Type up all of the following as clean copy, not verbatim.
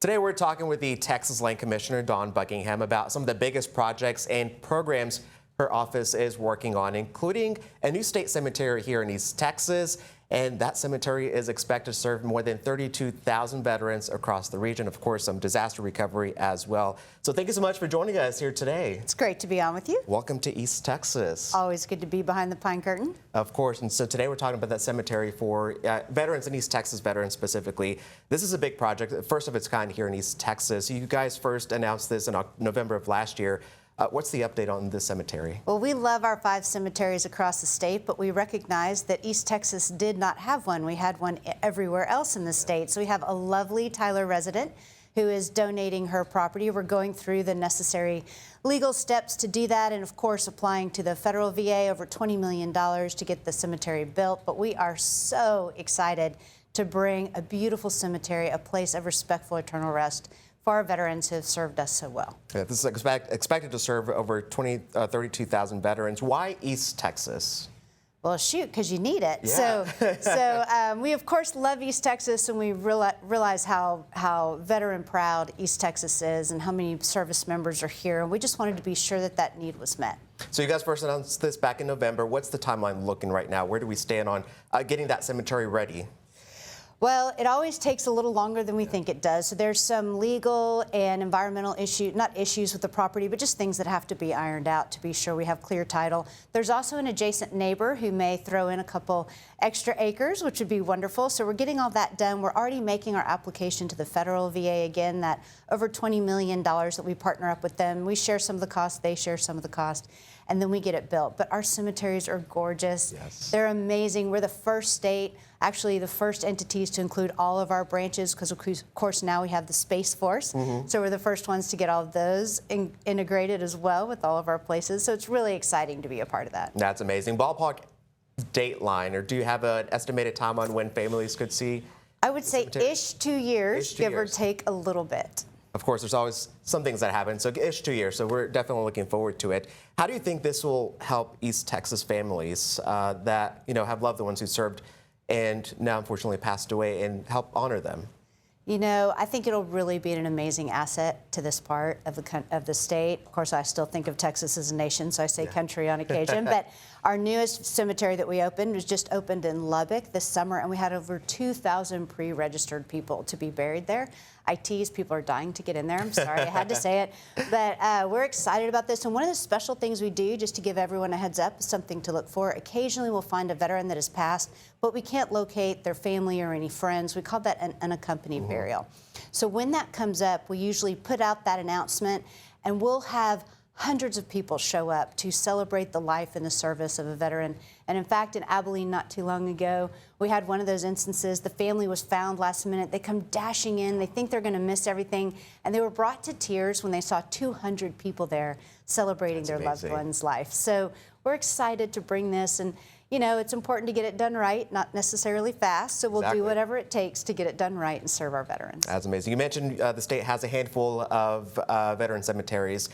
Today we're talking with the Texas Land Commissioner, Dawn Buckingham, about some of the biggest projects and programs her office is working on, including a new state cemetery here in East Texas. And that cemetery is expected to serve more than 32,000 veterans across the region. Of course, some disaster recovery as well. So thank you so much for joining us here today. It's great to be on with you. Welcome to East Texas. Always good to be behind the pine curtain. Of course. And so today we're talking about that cemetery for veterans in East Texas, veterans specifically. This is a big project, first of its kind here in East Texas. You guys first announced this in November of last year. What's the update on this cemetery? Well, we love our 5 cemeteries across the state, but we recognize that East Texas did not have one. We had one everywhere else in the state. So we have a lovely Tyler resident who is donating her property. We're going through the necessary legal steps to do that, and of course applying to the federal VA over $20 million to get the cemetery built. But we are so excited to bring a beautiful cemetery, a place of respectful eternal rest for our veterans who have served us so well. Yeah, this is expected to serve over 32,000 veterans. Why East Texas? Well, shoot, because you need it. Yeah. So we, of course, love East Texas, and we realize how veteran proud East Texas is and how many service members are here. And we just wanted to be sure that that need was met. So you guys first announced this back in November. What's the timeline looking right now? Where do we stand on getting that cemetery ready? Well, it always takes a little longer than we think it does. So there's some legal and environmental issues, not issues with the property, but just things that have to be ironed out to be sure we have clear title. There's also an adjacent neighbor who may throw in a couple extra acres, which would be wonderful. So we're getting all that done. We're already making our application to the federal VA again, that over $20 million that we partner up with them. We share some of the cost, they share some of the cost, and then we get it built. But our cemeteries are gorgeous. Yes. They're amazing. We're the first state, actually the first entities to include all of our branches, because of course now we have the Space Force. So we're the first ones to get all of those integrated as well with all of our places. So it's really exciting to be a part of that. That's amazing. Ballpark dateline, or do you have an estimated time on when families could see? I would say ish 2 years, give or take a little bit. Of course, there's always some things that happen, so ish 2 years, so we're definitely looking forward to it. How do you think this will help East Texas families that have loved ones who served and now unfortunately passed away, and help honor them? You know, I think it'll really be an amazing asset to this part of the state. Of course, I still think of Texas as a nation, so I say country on occasion. But our newest cemetery that we opened was just opened in Lubbock this summer, and we had over 2,000 pre-registered people to be buried there. I tease, people are dying to get in there. I'm sorry, I had to say it. But we're excited about this. And one of the special things we do, just to give everyone a heads up, is something to look for. Occasionally we'll find a veteran that has passed, but we can't locate their family or any friends. We call that an unaccompanied burial. So when that comes up, we usually put out that announcement, and we'll have hundreds of people show up to celebrate the life and the service of a veteran. And in fact, in Abilene not too long ago, we had one of those instances. The family was found last minute. They come dashing in. They think they're going to miss everything. And they were brought to tears when they saw 200 people there celebrating their loved one's life. So we're excited to bring this. And, you know, it's important to get it done right, not necessarily fast. So we'll do whatever it takes to get it done right and serve our veterans. That's amazing. You mentioned the state has a handful of veteran cemeteries.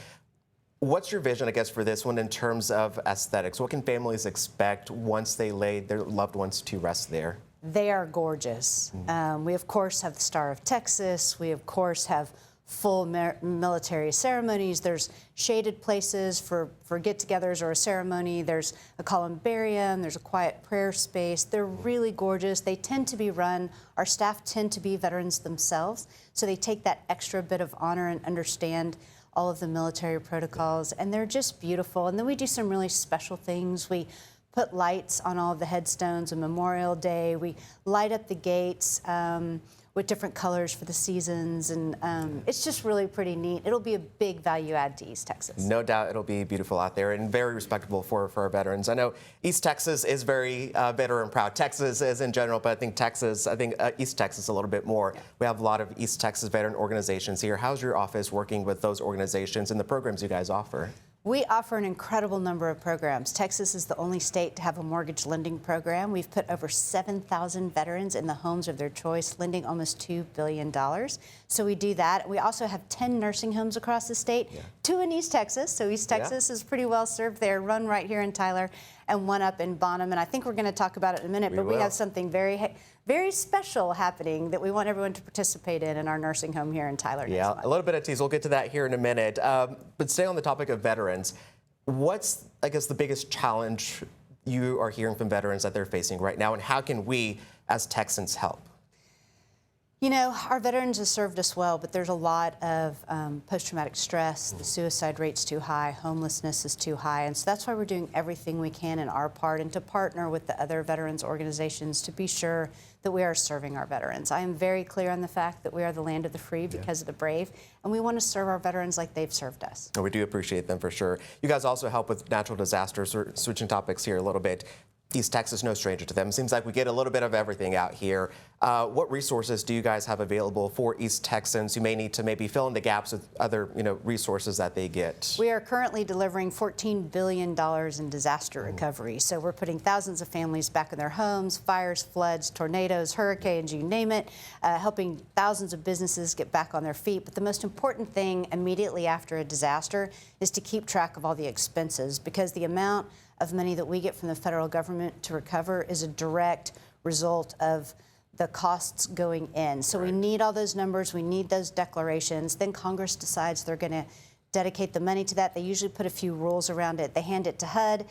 What's your vision, I guess, for this one in terms of aesthetics? What can families expect once they lay their loved ones to rest there? They are gorgeous. We, of course, have the Star of Texas. We, of course, have full military ceremonies. There's shaded places for get-togethers or a ceremony. There's a columbarium. There's a quiet prayer space. They're really gorgeous. They tend to be run. Our staff tend to be veterans themselves, so they take that extra bit of honor and understand all of the military protocols, and they're just beautiful. And then we do some really special things. We put lights on all of the headstones on Memorial Day. We light up the gates with different colors for the seasons, and it's just really pretty neat. It'll be a big value add to East Texas. No doubt it'll be beautiful out there and very respectable for our veterans. I know East Texas is very veteran proud. Texas is in general, but I think East Texas a little bit more. Yeah. We have a lot of East Texas veteran organizations here. How's your office working with those organizations and the programs you guys offer? We offer an incredible number of programs. Texas is the only state to have a mortgage lending program. We've put over 7,000 veterans in the homes of their choice, lending almost $2 billion. So we do that. We also have 10 nursing homes across the state, 2 in East Texas. So East Texas is pretty well served there, run right here in Tyler, and 1 up in Bonham. And I think we're going to talk about it in a minute, but we have something very very special happening that we want everyone to participate in our nursing home here in Tyler next month. A little bit of tease. We'll get to that here in a minute. But stay on the topic of veterans. What's, I guess, the biggest challenge you are hearing from veterans that they're facing right now, and how can we, as Texans, help? You know, our veterans have served us well, but there's a lot of post-traumatic stress. The suicide rate's too high, homelessness is too high, and so that's why we're doing everything we can in our part and to partner with the other veterans organizations to be sure that we are serving our veterans. I am very clear on the fact that we are the land of the free because of the brave, and we want to serve our veterans like they've served us. We do appreciate them for sure. You guys also help with natural disasters. We're switching topics here a little bit. East Texas, no stranger to them. Seems like we get a little bit of everything out here. What resources do you guys have available for East Texans who may need to maybe fill in the gaps with other, resources that they get? We are currently delivering $14 billion in disaster recovery. So we're putting thousands of families back in their homes, fires, floods, tornadoes, hurricanes, you name it, helping thousands of businesses get back on their feet. But the most important thing immediately after a disaster is to keep track of all the expenses, because the amount of money that we get from the federal government to recover is a direct result of the costs going in. So we need all those numbers, we need those declarations. Then Congress decides they're going to dedicate the money to that. They usually put a few rules around it. They hand it to HUD.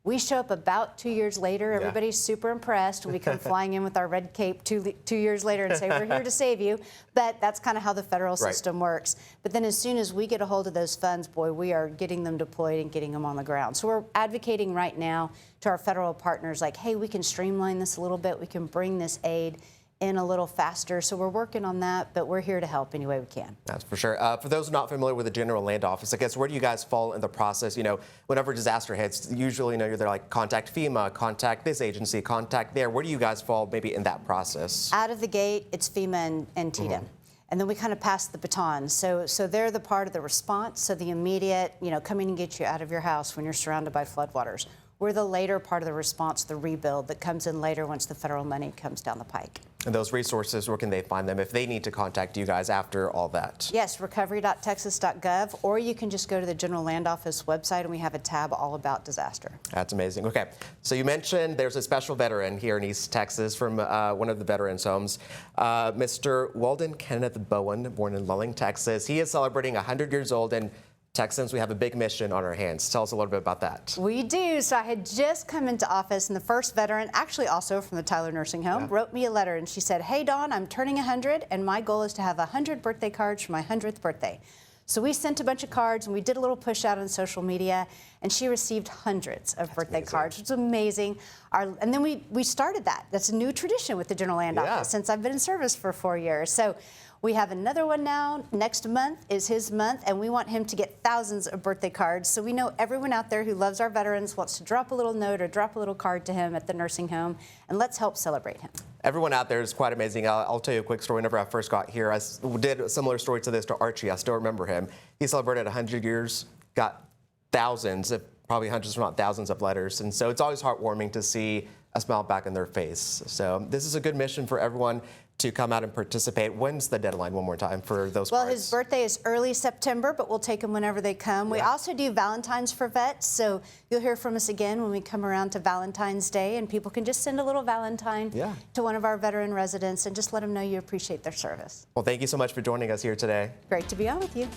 We show up about 2 years later. Everybody's super impressed. We come flying in with our red cape two years later and say, we're here to save you. But that's kind of how the federal system works. But then as soon as we get a hold of those funds, boy, we are getting them deployed and getting them on the ground. So we're advocating right now to our federal partners like, hey, we can streamline this a little bit. We can bring this aid in a little faster. So we're working on that, but we're here to help any way we can. That's for sure. For those not familiar with the General Land Office, I guess, where do you guys fall in the process? Whenever disaster hits, usually, you're there like contact FEMA, contact this agency, contact there. Where do you guys fall maybe in that process? Out of the gate, it's FEMA and TDM. And then we kind of pass the baton. So they're the part of the response. So the immediate, coming and get you out of your house when you're surrounded by floodwaters. We're the later part of the response, the rebuild that comes in later once the federal money comes down the pike. And those resources, where can they find them if they need to contact you guys after all that? Yes, recovery.texas.gov, or you can just go to the General Land Office website and we have a tab all about disaster. That's amazing. Okay, so you mentioned there's a special veteran here in East Texas from one of the veterans' homes, Mr. Weldon Kenneth Bowen, born in Lulling, Texas. He is celebrating 100 years old, and Texans, we have a big mission on our hands. Tell us a little bit about that. We do. So I had just come into office, and the first veteran, actually also from the Tyler Nursing Home, wrote me a letter, and she said, hey, Dawn, I'm turning 100, and my goal is to have 100 birthday cards for my 100th birthday. So we sent a bunch of cards, and we did a little push out on social media, and she received hundreds of birthday cards, which was amazing. And then we started that. That's a new tradition with the General Land Office since I've been in service for 4 years. So we have another one now. Next month is his month, and we want him to get thousands of birthday cards. So we know everyone out there who loves our veterans wants to drop a little note or drop a little card to him at the nursing home, and let's help celebrate him. Everyone out there is quite amazing. I'll tell you a quick story. Whenever I first got here, I did a similar story to this to Archie. I still remember him. He celebrated 100 years, got thousands, probably hundreds, if not thousands of letters. And so it's always heartwarming to see a smile back in their face. So this is a good mission for everyone to come out and participate. When's the deadline, one more time, for those cards? Well, his birthday is early September, but we'll take them whenever they come. We also do Valentine's for vets, so you'll hear from us again when we come around to Valentine's Day, and people can just send a little Valentine to one of our veteran residents and just let them know you appreciate their service. Well, thank you so much for joining us here today. Great to be on with you.